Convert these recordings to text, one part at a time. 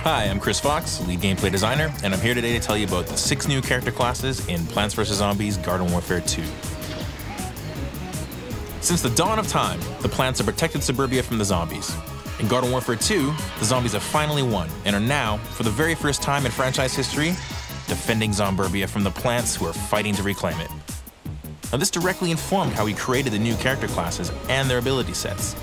Hi, I'm Chris Fox, lead gameplay designer, and I'm here today to tell you about the 6 new character classes in Plants vs. Zombies Garden Warfare 2. Since the dawn of time, the plants have protected Suburbia from the zombies. In Garden Warfare 2, the zombies have finally won and are now, for the very first time in franchise history, defending Zomburbia from the plants who are fighting to reclaim it. Now, this directly informed how we created the new character classes and their ability sets.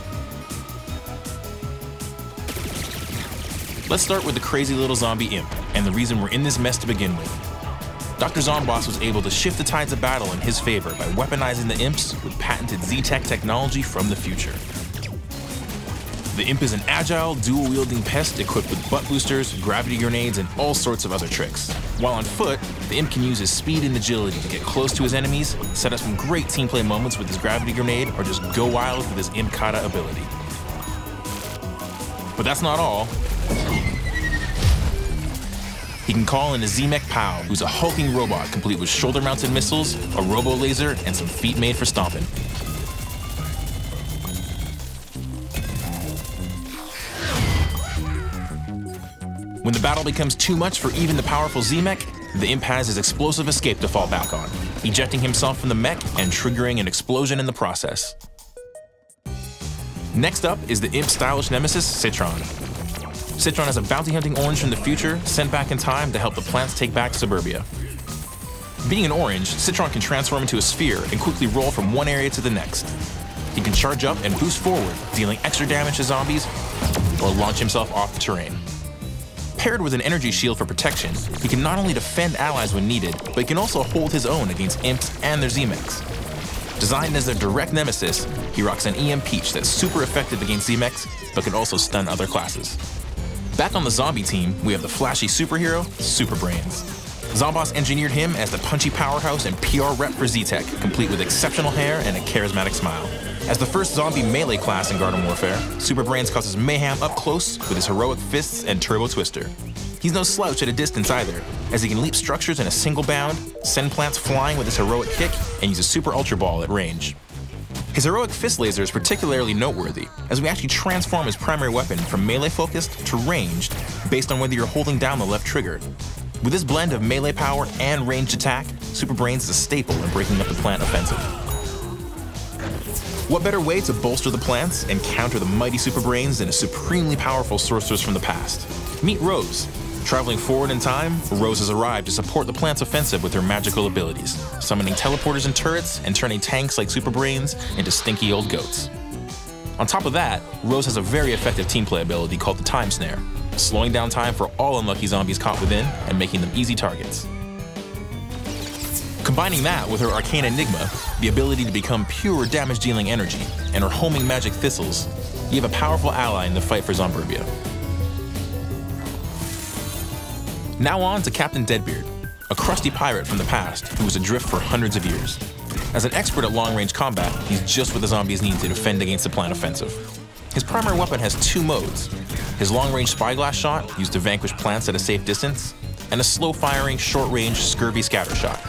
Let's start with the crazy little zombie imp, and the reason we're in this mess to begin with. Dr. Zomboss was able to shift the tides of battle in his favor by weaponizing the imps with patented Z-Tech technology from the future. The imp is an agile, dual-wielding pest equipped with butt boosters, gravity grenades, and all sorts of other tricks. While on foot, the imp can use his speed and agility to get close to his enemies, set up some great team play moments with his gravity grenade, or just go wild with his imp kata ability. But that's not all. He can call in a Z-Mech Pow, who's a hulking robot complete with shoulder-mounted missiles, a robo-laser, and some feet made for stomping. When the battle becomes too much for even the powerful Z-Mech, the imp has his explosive escape to fall back on, ejecting himself from the mech and triggering an explosion in the process. Next up is the imp's stylish nemesis, Citron. Citron has a bounty-hunting orange from the future sent back in time to help the plants take back Suburbia. Being an orange, Citron can transform into a sphere and quickly roll from one area to the next. He can charge up and boost forward, dealing extra damage to zombies, or launch himself off the terrain. Paired with an energy shield for protection, he can not only defend allies when needed, but he can also hold his own against imps and their Z-Mechs. Designed as their direct nemesis, he rocks an EM Peach that's super effective against Z-Mechs, but can also stun other classes. Back on the zombie team, we have the flashy superhero, Superbrains. Zomboss engineered him as the punchy powerhouse and PR rep for Z-Tech, complete with exceptional hair and a charismatic smile. As the first zombie melee class in Garden Warfare, Superbrains causes mayhem up close with his heroic fists and turbo twister. He's no slouch at a distance either, as he can leap structures in a single bound, send plants flying with his heroic kick, and use a super ultra ball at range. His heroic fist laser is particularly noteworthy, as we actually transform his primary weapon from melee-focused to ranged based on whether you're holding down the left trigger. With this blend of melee power and ranged attack, Superbrains is a staple in breaking up the plant offensive. What better way to bolster the plants and counter the mighty Superbrains than a supremely powerful sorceress from the past? Meet Rose. Traveling forward in time, Rose has arrived to support the plant's offensive with her magical abilities, summoning teleporters and turrets and turning tanks like Superbrains into stinky old goats. On top of that, Rose has a very effective team play ability called the Time Snare, slowing down time for all unlucky zombies caught within and making them easy targets. Combining that with her Arcane Enigma, the ability to become pure damage-dealing energy, and her homing magic thistles, you have a powerful ally in the fight for Zomburbia. Now on to Captain Deadbeard, a crusty pirate from the past who was adrift for hundreds of years. As an expert at long-range combat, he's just what the zombies need to defend against the plant offensive. His primary weapon has 2 modes: his long-range spyglass shot, used to vanquish plants at a safe distance, and a slow-firing, short-range scurvy scatter shot.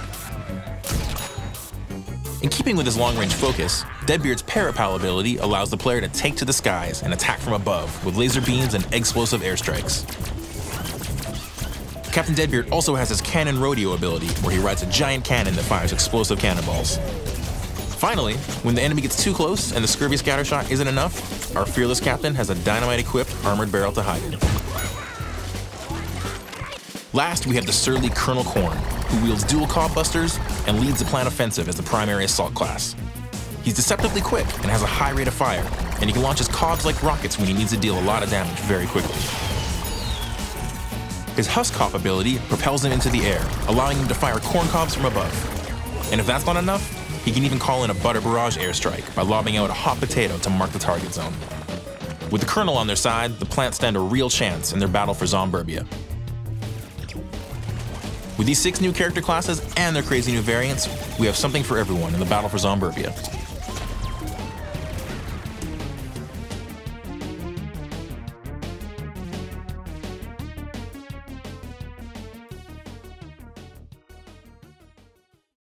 In keeping with his long-range focus, Deadbeard's Parapal ability allows the player to take to the skies and attack from above with laser beams and explosive airstrikes. Captain Deadbeard also has his Cannon Rodeo ability, where he rides a giant cannon that fires explosive cannonballs. Finally, when the enemy gets too close and the scurvy scatter shot isn't enough, our fearless captain has a dynamite-equipped armored barrel to hide it. Last, we have the surly Colonel Korn, who wields dual cob busters and leads the plant offensive as the primary assault class. He's deceptively quick and has a high rate of fire, and he can launch his cobs like rockets when he needs to deal a lot of damage very quickly. His Husk-Cop ability propels him into the air, allowing him to fire corn cobs from above. And if that's not enough, he can even call in a butter barrage airstrike by lobbing out a hot potato to mark the target zone. With the Colonel on their side, the plants stand a real chance in their battle for Zomburbia. With these 6 new character classes and their crazy new variants, we have something for everyone in the battle for Zomburbia.